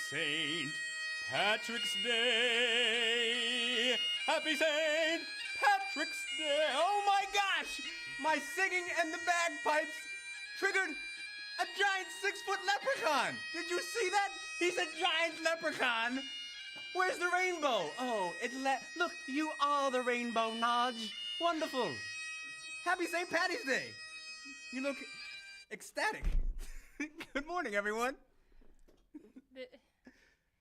St. Patrick's Day. Happy St. Patrick's Day. Oh my gosh! My singing and the bagpipes triggered a giant 6-foot leprechaun. Did you see that? He's a giant leprechaun. Where's the rainbow? Oh, look, you are the rainbow, Nadj. Wonderful. Happy St. Patty's Day. You look ecstatic. Good morning, everyone.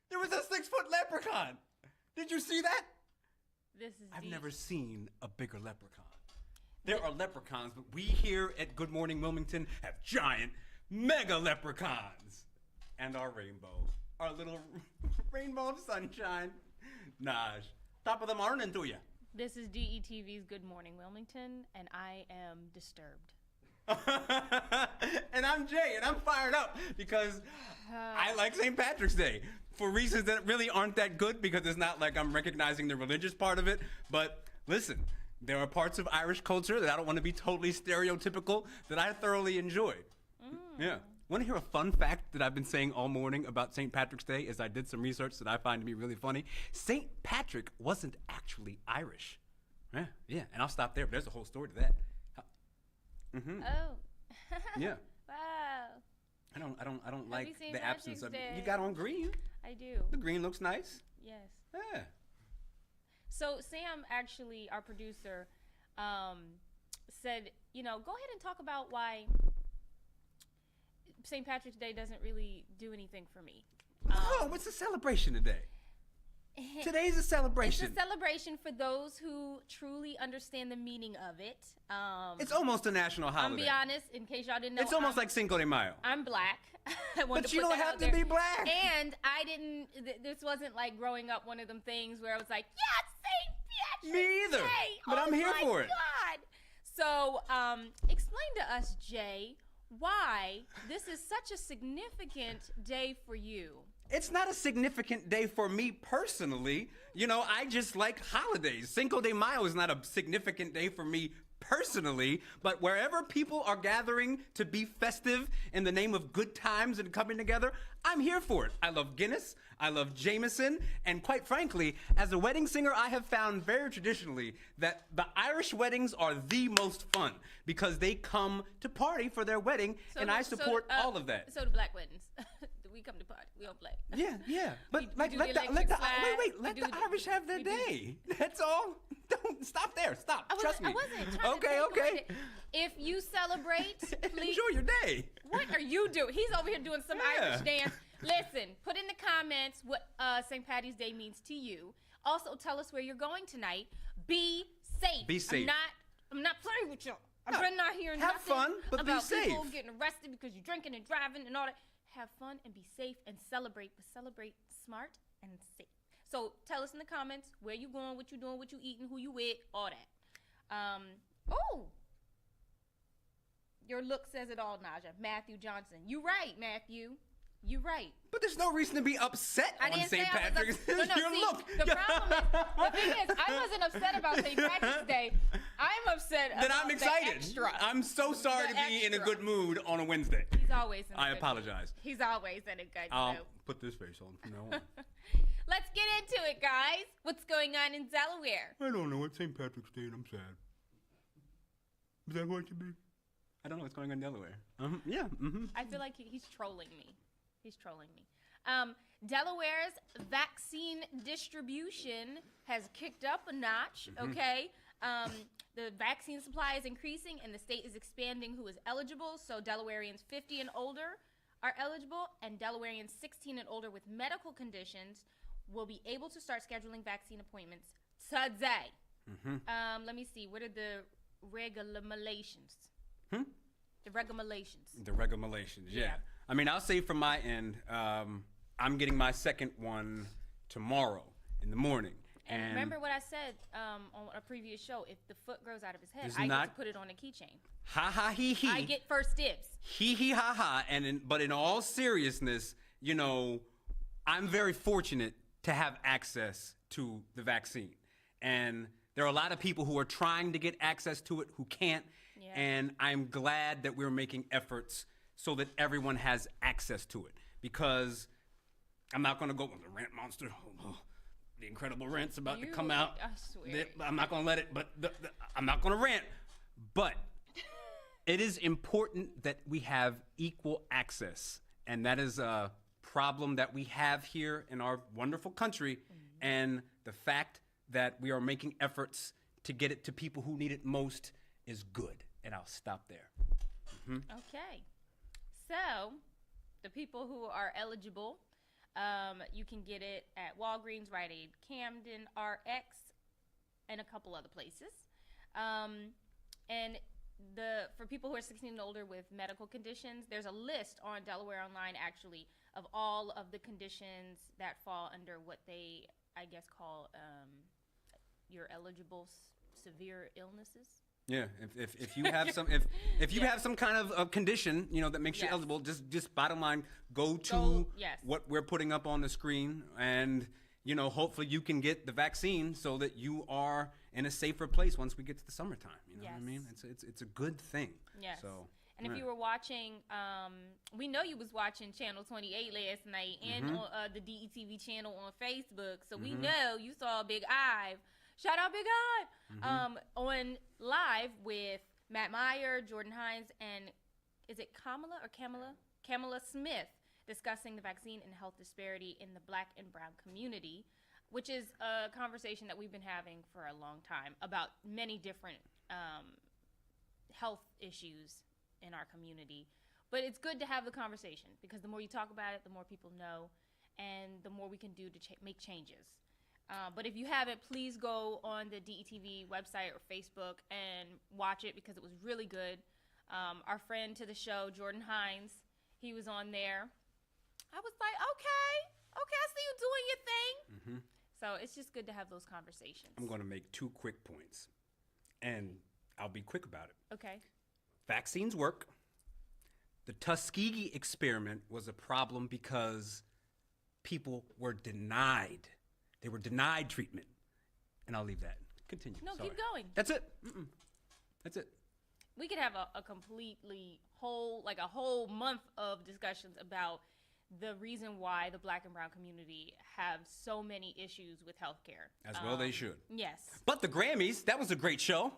There was a 6-foot leprechaun. Did you see that? I've never seen a bigger leprechaun. There are leprechauns, but we here at Good Morning Wilmington have giant, mega leprechauns. And our rainbow. Our little rainbow of sunshine. Nadj, top of the morning to you. This is DETV's Good Morning Wilmington, and I am disturbed. And I'm Jay, and I'm fired up because I like St. Patrick's Day for reasons that really aren't that good, because it's not like I'm recognizing the religious part of it. But listen, there are parts of Irish culture that I don't want to be totally stereotypical that I thoroughly enjoy. Yeah. Want to hear a fun fact that I've been saying all morning about St. Patrick's Day as I did some research that I find to be really funny? St. Patrick wasn't actually Irish. Yeah, and I'll stop there, but there's a whole story to that. Oh. Yeah. Wow. I don't like St. the absence Patrick's of Day. You got on green. I do. The green looks nice. Yes. Yeah. So Sam, actually, our producer, said, go ahead and talk about why St. Patrick's Day doesn't really do anything for me. It's a celebration today. Today's a celebration. It's a celebration for those who truly understand the meaning of it. It's almost a national holiday. I'm be honest, in case y'all didn't know. It's almost like Cinco de Mayo. I'm black. But you don't have to be black. And I didn't. This wasn't like growing up one of them things where I was like, yeah, St. Patrick's Me either. Day. But I'm here for it. God. So, explain to us, Jay, why this is such a significant day for you. It's not a significant day for me personally. I just like holidays. Cinco de Mayo is not a significant day for me personally, but wherever people are gathering to be festive in the name of good times and coming together, I'm here for it. I love Guinness, I love Jameson, and quite frankly, as a wedding singer, I have found very traditionally that the Irish weddings are the most fun because they come to party for their wedding, and I support all of that. So do black weddings. We come to party. We don't play. Yeah. But let the Irish have their day. That's all. Don't stop there. Stop. Trust me. I wasn't trying to Okay. If you celebrate, please enjoy your day. What are you doing? He's over here doing some Irish dance. Listen, put in the comments what St. Patty's Day means to you. Also, tell us where you're going tonight. Be safe. Be safe. I'm not playing with you. I'm not hearing have nothing fun, but about be safe. people getting arrested because you're drinking and driving and all that. Have fun and be safe and celebrate, but celebrate smart and safe. So tell us in the comments where you going, what you doing, what you eating, who you with, all that. Your look says it all, Naja. Matthew Johnson. You right, Matthew. You right. But there's no reason to be upset on St. Patrick's Day. Look. The problem is, the thing is, I wasn't upset about St. Patrick's Day. I'm upset about I'm excited. The extra. I'm so sorry to be in a good mood on a Wednesday. He's always in a good mood. apologize. He's always in a good I'll mood. put this face on from now on. Let's get into it, guys. What's going on in Delaware? I don't know. It's St. Patrick's Day and I'm sad. Is that going to be? I don't know what's going on in Delaware. Yeah. I feel like he's trolling me. Delaware's vaccine distribution has kicked up a notch, okay? The vaccine supply is increasing and the state is expanding who is eligible. So Delawareans 50 and older are eligible, and Delawareans 16 and older with medical conditions will be able to start scheduling vaccine appointments today. Let me see. What are the regulations? The regulations, yeah. I mean, I'll say from my end, I'm getting my second one tomorrow in the morning. And remember what I said on a previous show, if the foot grows out of his head, I get to put it on a keychain. Ha ha he he. I get first dibs. He he ha ha. But in all seriousness, I'm very fortunate to have access to the vaccine. And there are a lot of people who are trying to get access to it who can't. Yeah. And I'm glad that we're making efforts so that everyone has access to it. Because I'm not going to go with the rent monster. Oh, the incredible rent's about to come out. I swear. I'm not going to let it, but I'm not going to rant. But it is important that we have equal access. And that is a problem that we have here in our wonderful country. And the fact that we are making efforts to get it to people who need it most is good. And I'll stop there. Okay. So, the people who are eligible, you can get it at Walgreens, Rite Aid, Camden, RX, and a couple other places. And for people who are 16 and older with medical conditions, there's a list on Delaware Online, actually, of all of the conditions that fall under what they, I guess, call your eligible severe illnesses. Yeah, if you have some if you have some kind of condition, that makes you eligible, just bottom line, go to what we're putting up on the screen, and hopefully you can get the vaccine so that you are in a safer place once we get to the summertime. You know what I mean? It's a good thing. Yes. So, and if you were watching, we know you was watching Channel 28 last night and on the DETV channel on Facebook, so we know you saw Big Ive. Shout out Big Ive on live with Matt Meyer, Jordan Hines, and is it Kamala Smith, discussing the vaccine and health disparity in the Black and brown community, which is a conversation that we've been having for a long time about many different health issues in our community. But it's good to have the conversation because the more you talk about it, the more people know, and the more we can do to make changes. But if you haven't, please go on the DETV website or Facebook and watch it because it was really good. Our friend to the show, Jordan Hines, he was on there. I was like, okay, I see you doing your thing. So it's just good to have those conversations. I'm going to make 2 quick points, and I'll be quick about it. Okay. Vaccines work. The Tuskegee experiment was a problem because people were denied. They were denied treatment. And I'll leave that. Continue. No, Sorry. keep going. That's it. That's it. We could have a completely a whole month of discussions about the reason why the Black and brown community have so many issues with healthcare. As well they should. Yes. But the Grammys, that was a great show.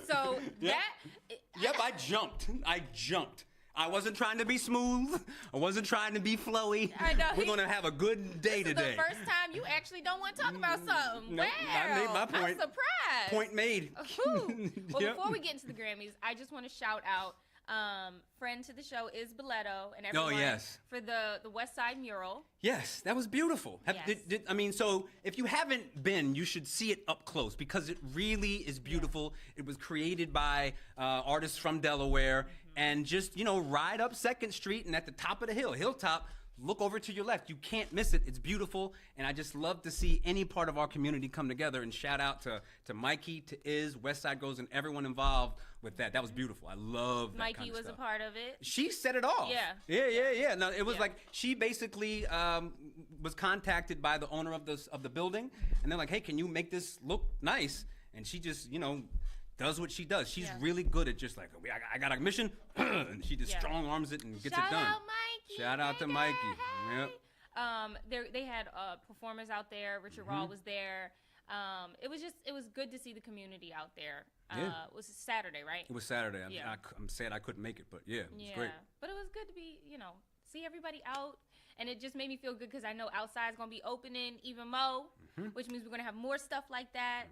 So Yep, I jumped. I wasn't trying to be smooth. I wasn't trying to be flowy. I know. We're going to have a good day this today. Is the first time you actually don't want to talk about something. No, Wow. I made my point. I'm surprised. Point made. Well, Yep. before we get into the Grammys, I just want to shout out friend to the show is Boletto and everyone for the West Side mural. Yes, that was beautiful. Yes. So if you haven't been, you should see it up close because it really is beautiful. Yeah. It was created by artists from Delaware. And just, ride up 2nd Street and at the top of the hilltop, look over to your left. You can't miss it. It's beautiful. And I just love to see any part of our community come together. And shout out to Mikey, to Iz, West Side Goes, and everyone involved with that. That was beautiful. I love that Mikey kind of was stuff. A part of it. She set it off. Yeah. No, it was like she basically was contacted by the owner of the building. And they're like, hey, can you make this look nice? And she just, does what she does. She's really good at just like, I got a mission, and she just strong arms it and gets it done. Shout out, Mikey. Shout out to Mikey. Yep. They had performers out there. Richard Raw was there. It was good to see the community out there. It was Saturday, right? It was Saturday. I'm sad I couldn't make it, but it was great. But it was good to be, see everybody out. And it just made me feel good because I know outside's going to be opening even more, which means we're going to have more stuff like that.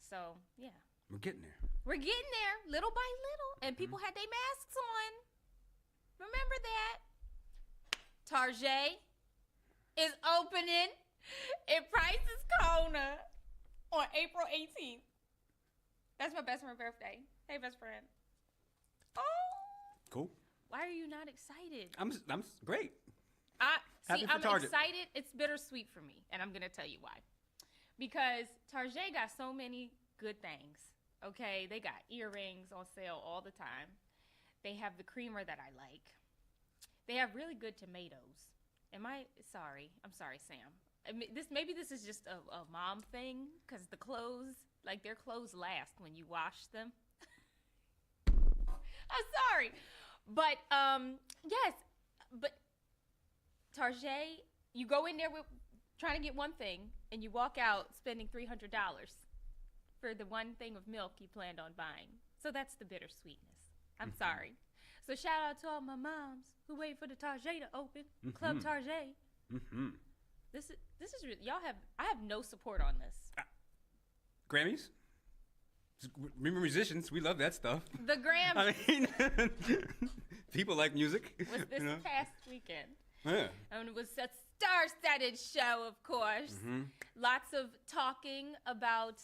So, yeah. We're getting there. We're getting there, little by little. And people had their masks on. Remember that. Tarjay is opening in Price's Corner on April 18th. That's my best friend's birthday. Hey, best friend. Oh. Cool. Why are you not excited? I'm great. I'm excited. It's bittersweet for me, and I'm going to tell you why. Because Tarjay got so many good things. Okay, they got earrings on sale all the time. They have the creamer that I like. They have really good tomatoes. I'm sorry, Sam. Maybe this is just a mom thing because the clothes, their clothes last when you wash them. I'm sorry, but yes, but Tarjay, you go in there with trying to get one thing, and you walk out spending $300 for the one thing of milk you planned on buying. So that's the bittersweetness. I'm sorry. So shout out to all my moms who wait for the Tarjay to open. Club Tarjay. This is I have no support on this. Grammys? Remember musicians, we love that stuff. The Grammys I mean, people like music. was this past weekend. Yeah. And it was a star-studded show, of course. Lots of talking about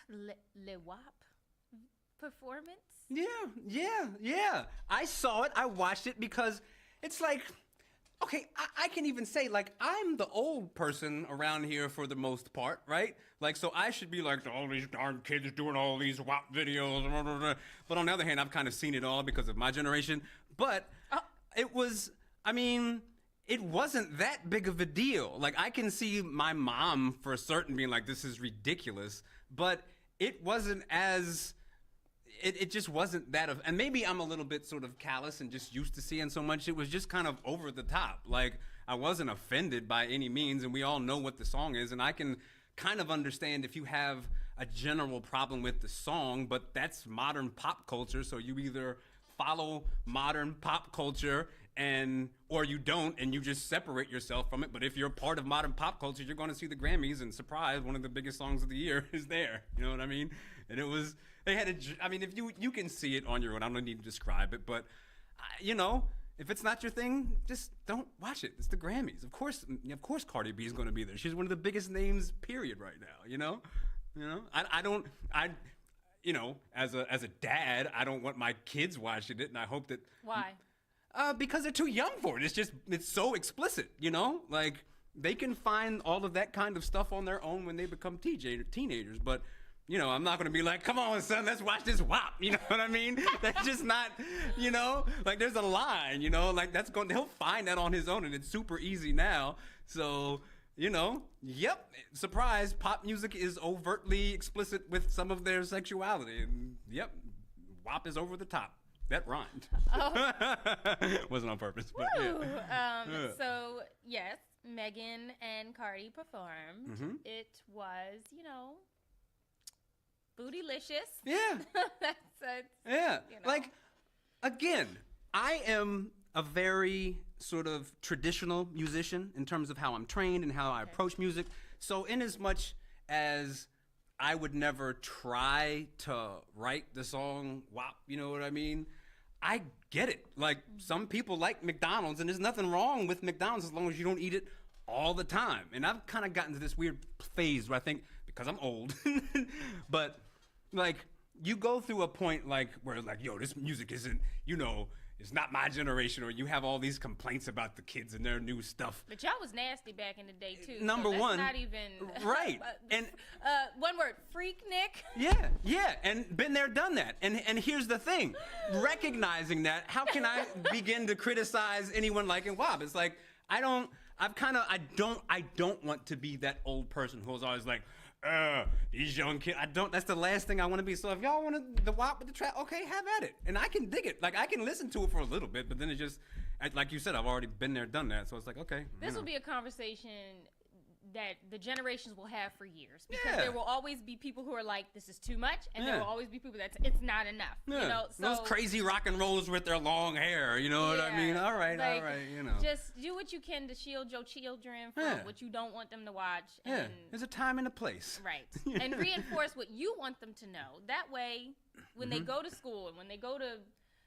Le WAP performance. Yeah. I saw it. I watched it because it's like, okay, I can even say, like, I'm the old person around here for the most part, right? Like, so I should be like, all these darn kids doing all these WAP videos. Blah, blah, blah. But on the other hand, I've kind of seen it all because of my generation. But it was, I mean, it wasn't that big of a deal. Like, I can see my mom for certain being like, this is ridiculous. But it wasn't as... It just wasn't that of, and maybe I'm a little bit sort of callous and just used to seeing so much. It was just kind of over the top. Like, I wasn't offended by any means, and we all know what the song is, and I can kind of understand if you have a general problem with the song, but that's modern pop culture, so you either follow modern pop culture or you don't, and you just separate yourself from it. But if you're part of modern pop culture, you're going to see the Grammys, and surprise, one of the biggest songs of the year is there. You know what I mean? And it was, they had I mean, if you can see it on your own, I don't need to describe it, but you know, if it's not your thing, just don't watch it. It's the Grammys. Of course Cardi B is going to be there. She's one of the biggest names, period, right now. You know, you know, as a dad, I don't want my kids watching it, and I hope that. Why? Because they're too young for it. It's so explicit, you know? Like, they can find all of that kind of stuff on their own when they become teenagers. But, you know, I'm not going to be like, come on, son, let's watch this WAP. You know what I mean? That's just not, you know? Like, there's a line, you know? Like, he'll find that on his own, and it's super easy now. So, you know, yep, surprise, pop music is overtly explicit with some of their sexuality. And, yep, WAP is over the top. That rhymed. Oh. Wasn't on purpose, but yeah. So, yes, Megan and Cardi performed. It was, you know, bootylicious. Yeah. Yeah. You know. Like, again, I am a very sort of traditional musician in terms of how I'm trained and how I approach music. So in as much as I would never try to write the song WAP, you know what I mean? I get it. Like, some people like McDonald's, and there's nothing wrong with McDonald's as long as you don't eat it all the time. And I've kind of gotten to this weird phase where I think, because I'm old, but, like, you go through a point, like, where, like, yo, this music isn't, you know, it's not my generation, or you have all these complaints about the kids and their new stuff. But y'all was nasty back in the day, too. Number so that's one. not even... Right. And one word, freaknik. Yeah, and been there, done that. And here's the thing. Recognizing that, how can I begin to criticize anyone liking WAP? It's like, I don't want to be that old person who's always like, these young kids, that's the last thing I want to be. So if y'all want the WAP with the track, okay, have at it. And I can dig it. Like, I can listen to it for a little bit, but then it just, like you said, I've already been there, done that. So it's like, okay. This will be a conversation that the generations will have for years, because there will always be people who are like, this is too much, and there will always be people that's, it's not enough. You know, so those crazy rock and rollers with their long hair, you know what I mean? All right, you know. Just do what you can to shield your children from what you don't want them to watch. And, there's a time and a place. Right. And reinforce what you want them to know. That way, when they go to school and when they go to,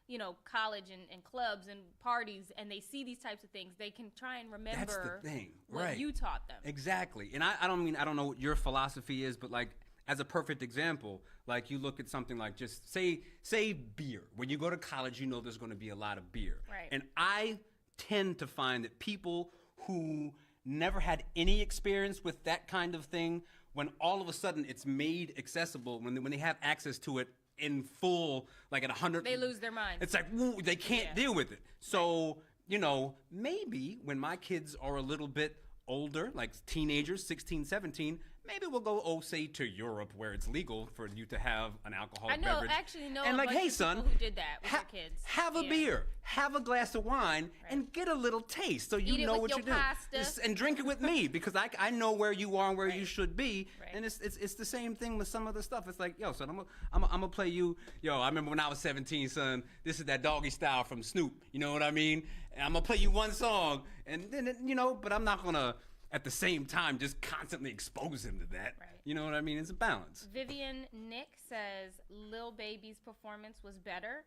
you know, college and clubs and parties, and they see these types of things, they can try and remember That's the thing. what you taught them. Exactly. And I don't know what your philosophy is, but, like, as a perfect example, like, you look at something like, just say beer. When you go to college, you know there's going to be a lot of beer. Right. And I tend to find that people who never had any experience with that kind of thing, when all of a sudden it's made accessible, when they have access to it in full, like at 100, they lose their mind. It's like, woo, they can't deal with it. So, you know, maybe when my kids are a little bit older, like teenagers, 16, 17, maybe we'll go, say, to Europe where it's legal for you to have an alcoholic I know, beverage. actually know and a like, bunch hey, of son, people who did that with their kids. Have a beer, have a glass of wine, and get a little taste so you Eat it know with what your you're doing. pasta. And drink it with me because I know where you are and where you should be. Right. And it's the same thing with some of the stuff. It's like, yo, son, I'm gonna play you. Yo, I remember when I was 17, son. This is that Doggy Style from Snoop. You know what I mean? And I'm gonna play you one song, and then but I'm not gonna at the same time just constantly expose him to that. Right. You know what I mean? It's a balance. Vivian Nick says Lil Baby's performance was better.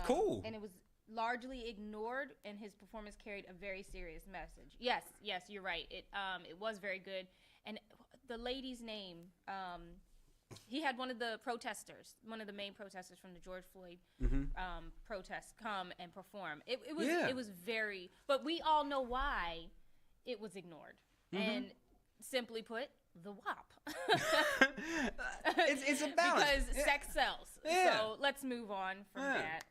Cool. And it was largely ignored, and his performance carried a very serious message. Yes, you're right. It was very good. And the lady's name, he had one of the main protesters from the George Floyd protests come and perform. It was very, but we all know why it was ignored. And simply put, the WAP. it's a balance. Because sex sells. Yeah. So let's move on from that.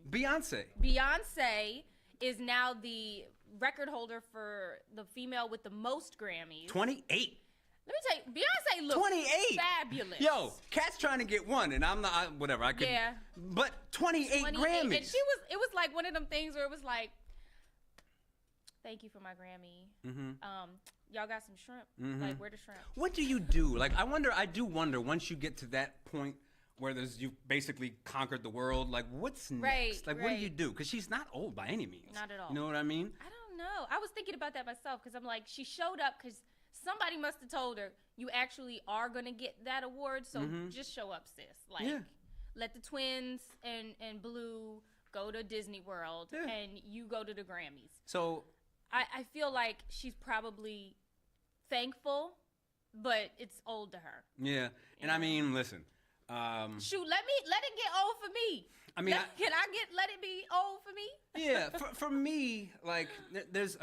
Beyonce is now the record holder for the female with the most Grammys. 28. Let me tell you, Beyonce looks 28. fabulous. Yo, Cat's trying to get one, and I'm not. Whatever, I could. Yeah. But 28 Grammys. And it was like one of them things where it was like, thank you for my Grammy. Y'all got some shrimp. Like, where the shrimp? What do you do? Like, I do wonder once you get to that point where you've basically conquered the world. Like, what's next? Like, what do you do? Because she's not old by any means. Not at all. You know what I mean? I don't know. I was thinking about that myself because I'm like, she showed up because somebody must have told her you actually are gonna get that award. So just show up, sis. Like, let the twins and Blue go to Disney World and you go to the Grammys. So I feel like she's probably thankful, but it's old to her. Yeah, and I mean, listen. Shoot, let it get old for me. I mean, can I let it be old for me? Yeah, for me, like there's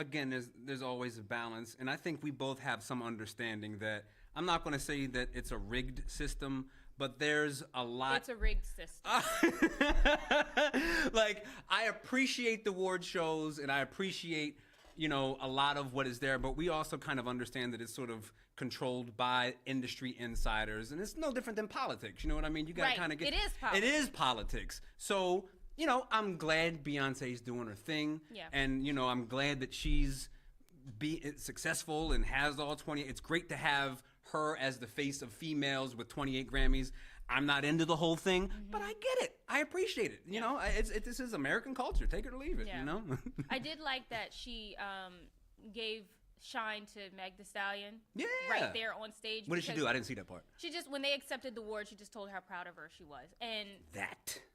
always a balance, and I think we both have some understanding that I'm not going to say that it's a rigged system, but there's a lot. It's a rigged system. Like, I appreciate the award shows, and I appreciate a lot of what is there, but we also kind of understand that it's sort of controlled by industry insiders, and it's no different than politics. You know what I mean? You got to kind of get. It is politics. It is politics. So, I'm glad Beyonce's doing her thing, and I'm glad that she's successful and has all 20. It's great to have her as the face of females with 28 Grammys. I'm not into the whole thing, but I get it. I appreciate it. You know, this is American culture. Take it or leave it. Yeah. You know. I did like that she gave shine to Meg Thee Stallion. Yeah. Right there on stage. What did she do? I didn't see that part. She just, when they accepted the award, she just told how proud of her she was. And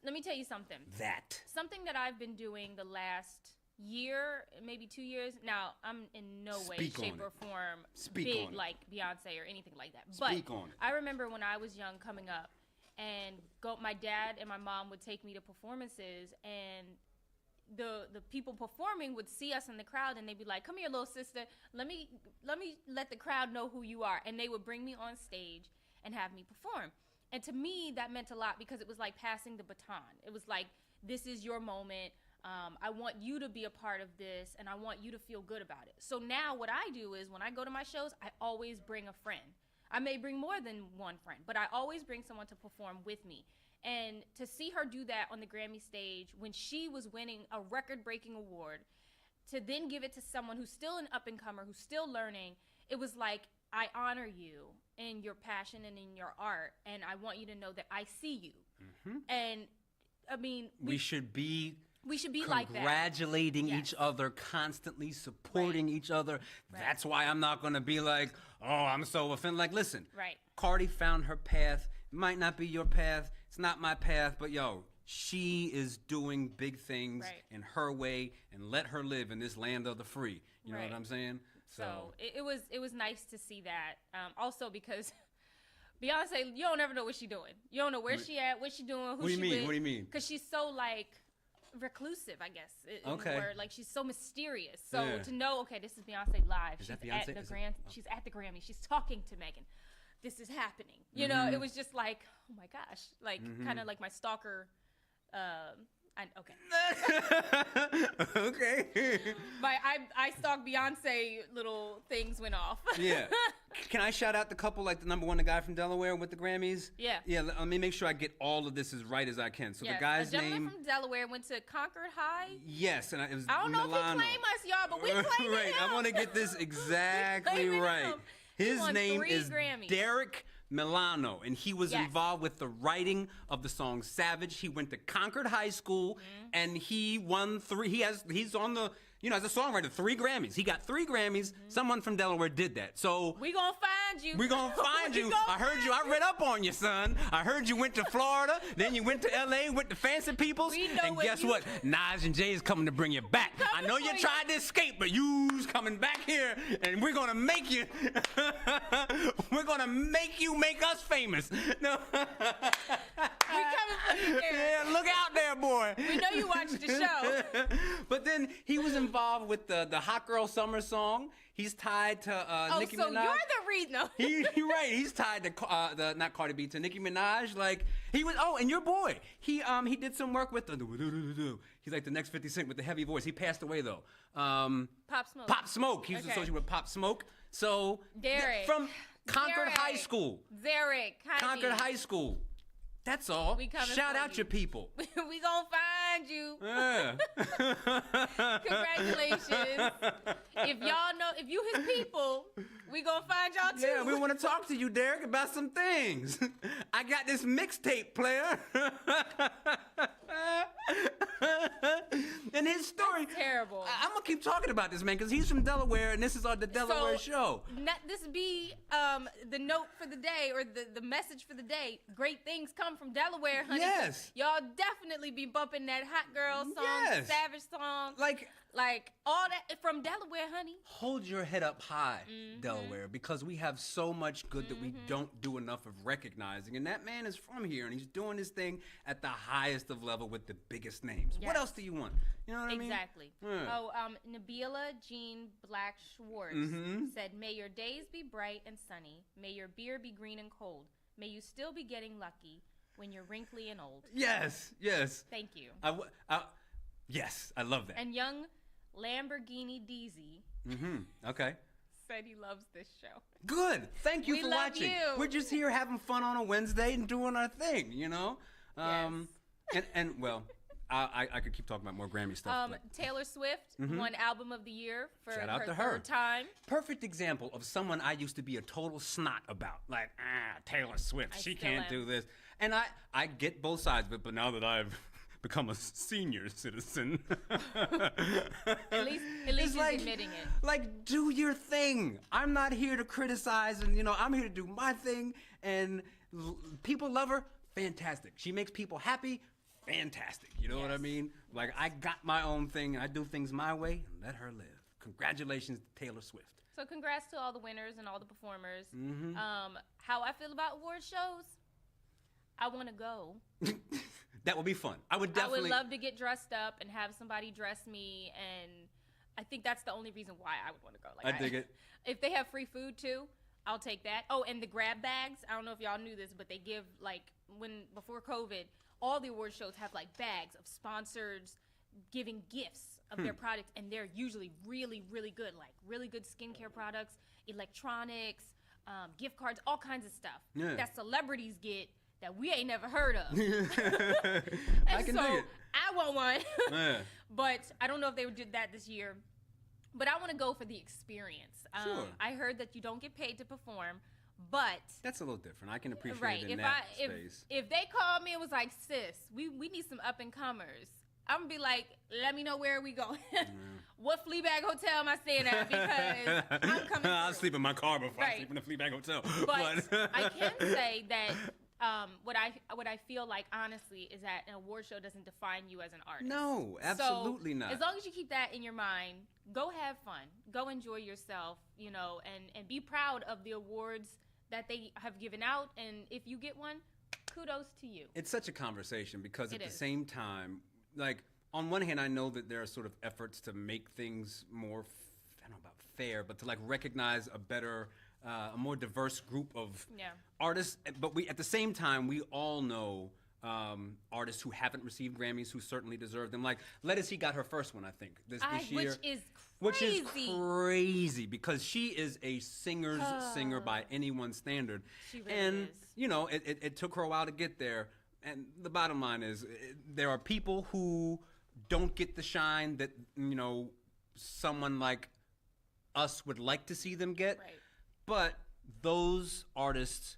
let me tell you something. Something that I've been doing the last year, maybe 2 years. Now, I'm in no way, shape, or form big like Beyonce or anything like that. But I remember when I was young coming up, and my dad and my mom would take me to performances, and the people performing would see us in the crowd, and they'd be like, "Come here, little sister. Let me let the crowd know who you are." And they would bring me on stage and have me perform. And to me, that meant a lot because it was like passing the baton. It was like, this is your moment. I want you to be a part of this, and I want you to feel good about it. So now what I do is when I go to my shows, I always bring a friend. I may bring more than one friend, but I always bring someone to perform with me. And to see her do that on the Grammy stage when she was winning a record-breaking award, to then give it to someone who's still an up-and-comer, who's still learning, it was like, I honor you in your passion and in your art, and I want you to know that I see you. And, I mean... We should be like that. Congratulating each other, constantly supporting each other. That's why I'm not going to be like, oh, I'm so offended. Like, listen, Cardi found her path. It might not be your path. It's not my path. But, yo, she is doing big things in her way, and let her live in this land of the free. You know what I'm saying? So it was nice to see that. Also because Beyonce, you don't ever know what she's doing. You don't know where she at, what she doing, who she with. What do you mean? Because she's so, like... reclusive, I guess. Like, she's so mysterious. So to know, okay, this is Beyonce live. She's at the Grammy. She's talking to Megan. This is happening. You know, it was just like, oh my gosh, like kind of like my stalker Okay. Okay. I stalked Beyonce little things went off. Yeah. Can I shout out the couple, like the number one, the guy from Delaware with the Grammys? Yeah. Yeah, let me make sure I get all of this as right as I can. So Yes. the guy's A gentleman name... from Delaware went to Concord High. Yes, and it was I don't know Milano. if he claimed us, y'all, but we claimed Right, him. I want to get this exactly claiming right. him. He His won name 3 is Grammys. Derek Milano, and he was Yes. involved with the writing of the song Savage. He went to Concord High School, and he won 3. He's on the, as a songwriter, 3 Grammys. He got 3 Grammys. Someone from Delaware did that. So We gonna find you. we're going to find We you. gonna I heard you. I read up on you, son. I heard you went to Florida, then you went to L.A., went to Fancy People's, We know and what guess you- what? Nadj and Jea is coming to bring you back. I know you for you. tried to escape, but you's coming back here, and we're going to make you, we're going to make you make us famous. No. We coming for you, Derek. Yeah, look out there, boy. We know you watched the show. But then he was involved with the Hot Girl Summer song. He's tied to Oh, Nicki so Minaj. you're the reason. No. You're right. He's tied to not Cardi B, to Nicki Minaj. Like he was. Oh, and your boy. He did some work with the. He's like the next 50 Cent with the heavy voice. He passed away though. Pop Smoke. Pop Smoke. He was Okay. associated with Pop Smoke. So Derek. from Concord Derek. High School. Derek. honey. Concord High School. That's all. We coming Shout for out you. your people. We gonna find you. Yeah. Congratulations. If you his people, we gonna find y'all too. Yeah, we want to talk to you, Derek, about some things. I got this mixtape player. And his story. That's terrible. I'm going to keep talking about this, man, because he's from Delaware, and this is the Delaware show. This be the note for the day, or the message for the day. Great things come from Delaware, honey. Yes. Y'all definitely be bumping that Hot Girl song, Yes. Savage song. Like all that from Delaware, honey. Hold your head up high, Delaware, because we have so much good that we don't do enough of recognizing. And that man is from here, and he's doing his thing at the highest of level with the biggest names. Yes. What else do you want? You know what I mean? Exactly. Yeah. Oh, Nabila Jean Black Schwartz said, "May your days be bright and sunny. May your beer be green and cold. May you still be getting lucky when you're wrinkly and old." Yes, yes. Thank you. Yes, I love that. And young Lamborghini DZ Okay. said he loves this show. Good. Thank you We for love watching. you. We're just here having fun on a Wednesday and doing our thing, Yes. And well, I could keep talking about more Grammy stuff. but Taylor Swift won Album of the Year for Shout out her to her. 3rd time. perfect example of someone I used to be a total snot about. Like, Taylor Swift, I she still can't am. do this. And I get both sides of it, but now that I've become a senior citizen, At least it's she's admitting it. Like, do your thing. I'm not here to criticize, and I'm here to do my thing. And people love her, fantastic. She makes people happy, fantastic. You know what I Yes. mean? Like, I got my own thing, and I do things my way, and let her live. Congratulations to Taylor Swift. So congrats to all the winners and all the performers. How I feel about award shows, I want to go. That would be fun. I would definitely. I would love to get dressed up and have somebody dress me, and I think that's the only reason why I would want to go. Like, I dig it. If they have free food too, I'll take that. Oh, and the grab bags. I don't know if y'all knew this, but they give before COVID, all the award shows have like bags of sponsors giving gifts of their products, and they're usually really, really good. Like really good skincare products, electronics, gift cards, all kinds of stuff that celebrities get that we ain't never heard of. I can dig it. I want one. Yeah. But I don't know if they did that this year. But I want to go for the experience. Sure. I heard that you don't get paid to perform, but That's a little different. I can appreciate right. it in If that space. if they called me and was like, "Sis, we need some up and comers," I'm gonna be like, "Let me know where we going. What Fleabag hotel am I staying at? Because I'm coming. I'll through." sleep in my car before I Right. sleep in the Fleabag Hotel. But I can say that what I feel like honestly is that an award show doesn't define you as an artist. No, absolutely So, not. As long as you keep that in your mind, go have fun, go enjoy yourself, and be proud of the awards that they have given out. And if you get one, kudos to you. It's such a conversation because at It the is. same time, like, on one hand, I know that there are sort of efforts to make things more, I don't know about fair, but to like recognize a better, a more diverse group of Yeah. artists. But at the same time, we all know artists who haven't received Grammys who certainly deserve them. Like Ledisi got her first one, I think, this year. Which is crazy because she is a singer's singer by anyone's standard. She really is. You know, it took her a while to get there. And the bottom line is there are people who don't get the shine that, you know, someone like us would like to see them get. Right. But those artists,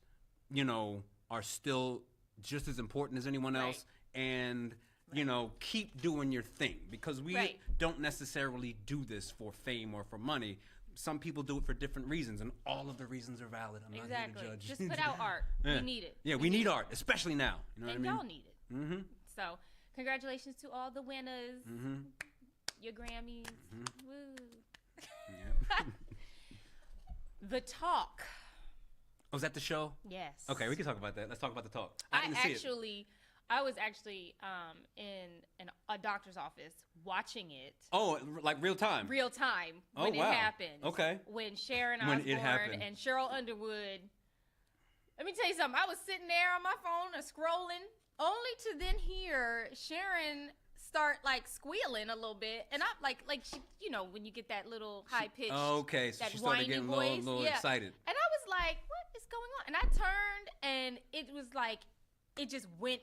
you know, are still just as important as anyone else. And, you know, keep doing your thing because we don't necessarily do this for fame or for money. Some people do it for different reasons, and all of the reasons are valid. I'm not here to judge. Just put out art. We need it. Yeah, we need art, especially now. You know what I mean? And y'all need it. Mm-hmm. So, congratulations to all the winners. Mm-hmm. Your Grammys. Mm-hmm. Woo. Yeah. The Talk. Oh, is that the show? Yes. Okay, we can talk about that. Let's talk about The Talk. I was actually in a doctor's office watching it. Oh, like real time? Real time when it happened. Okay. When Sharon Osbourne and Cheryl Underwood. Let me tell you something. I was sitting there on my phone scrolling, only to then hear Sharon start like squealing a little bit, and I'm like she, you know, when you get that little high pitched, okay, so she started getting a little excited, and I was like, "What is going on?" And I turned, and it was like it just went.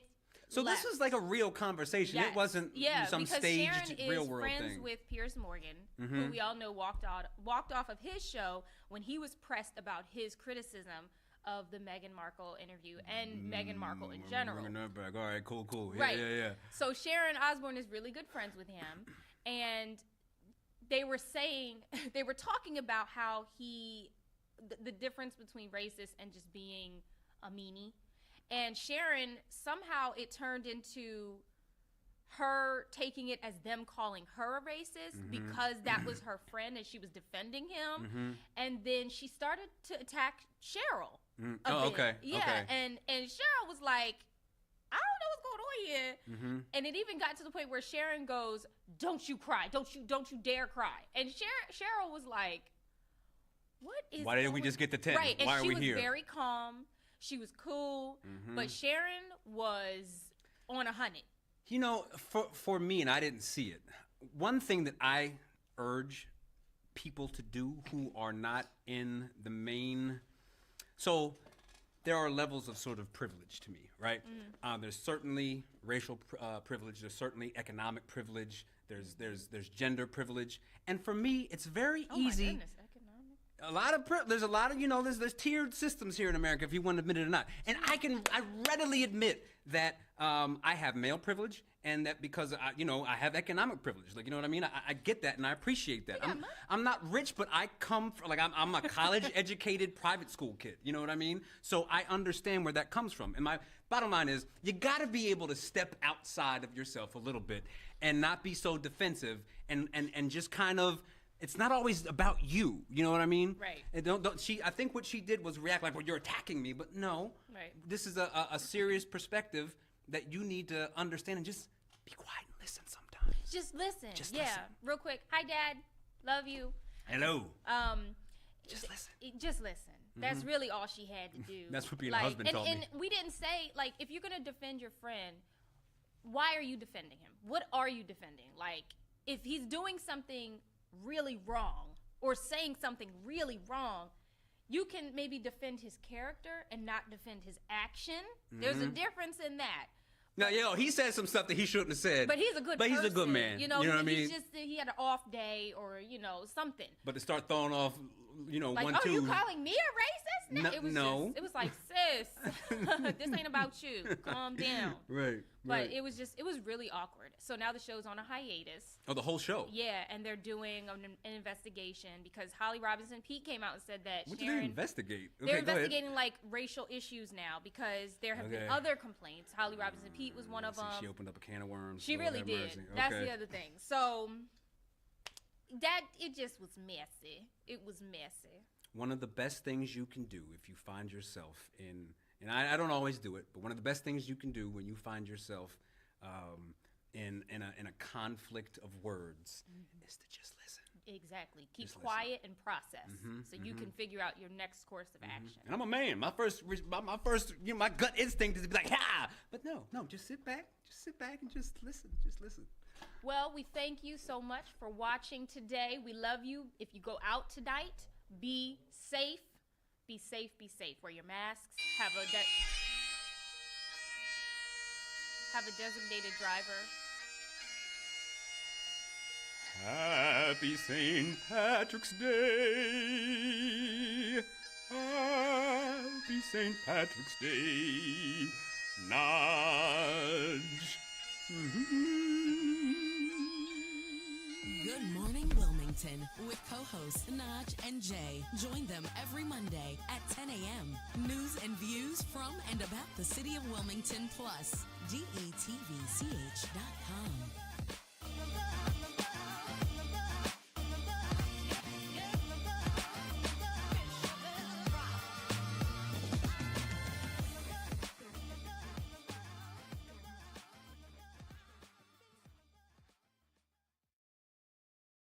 So left. This was like a real conversation. Yes. It wasn't some staged real world thing. Sharon is thing. friends with Piers Morgan, who we all know walked off of his show when he was pressed about his criticism of the Meghan Markle interview and Meghan Markle in general. All right, cool. Yeah. So Sharon Osbourne is really good friends with him, and they were talking about how the difference between racist and just being a meanie. And Sharon, somehow it turned into her taking it as them calling her a racist because that was her friend and she was defending him. And then she started to attack Cheryl. Okay. Yeah, okay. And Cheryl was like, I don't know what's going on here. And it even got to the point where Sharon goes, "Don't you cry. Don't you dare cry." And Cheryl was like, "What is Why didn't we just get the 10? Right, and why are we here?" She was very calm. She was cool, but Sharon was on 100. You know, for me, and I didn't see it, one thing that I urge people to do who are not in the main... So there are levels of sort of privilege to me, right? There's certainly racial privilege. There's certainly economic privilege. There's gender privilege. And for me, it's very easy... My goodness. There's a lot of, you know, there's tiered systems here in America, if you want to admit it or not. And I readily admit that I have male privilege, and that because I have economic privilege. Like, you know what I mean? I get that and I appreciate that. I'm not rich, but I come from, like, I'm a college educated private school kid. You know what I mean? So I understand where that comes from. And my bottom line is, you got to be able to step outside of yourself a little bit and not be so defensive and just kind of. It's not always about you. You know what I mean? Right. And I think what she did was react like, well, you're attacking me. But no. Right. This is a serious perspective that you need to understand and just be quiet and listen sometimes. Just listen. Listen. Real quick. Hi, Dad. Love you. Hello. Just listen. Just listen. That's really all she had to do. That's what being a husband told me. And we didn't say, like, if you're going to defend your friend, why are you defending him? What are you defending? Like, if he's doing something really wrong or saying something really wrong, you can maybe defend his character and not defend his action. There's a difference in that. Now, he said some stuff that he shouldn't have said. But he's a good person. He's a good man. You know what I mean? He had an off day or, something. But to start throwing off, like, 1, 2. You calling me a racist? No. It was like, sis, this ain't about you. Calm down. Right. But it was really awkward. So now the show's on a hiatus. Oh, the whole show? Yeah, and they're doing an investigation because Holly Robinson Peete came out and said that What did they investigate? Okay, they're investigating like racial issues now because there have been other complaints. Holly Robinson Peete was one of them. She opened up a can of worms. She really did. Okay. That's the other thing. So it just was messy. It was messy. One of the best things you can do if you find yourself in, and I don't always do it, but one of the best things you can do when you find yourself in a conflict of words is to just listen. Exactly. Keep quiet and process so you can figure out your next course of action. And I'm a man. My first, my gut instinct is to be like, ha! But no, just sit back and just listen. Well, we thank you so much for watching today. We love you. If you go out tonight, be safe. Be safe. Wear your masks. Have a designated driver. Happy St. Patrick's Day. Happy St. Patrick's Day. Nadj. Good Morning Wilmington with co-hosts Nadj and Jea. Join them every Monday at 10 a.m. News and views from and about the city of Wilmington, plus DETVCH.com.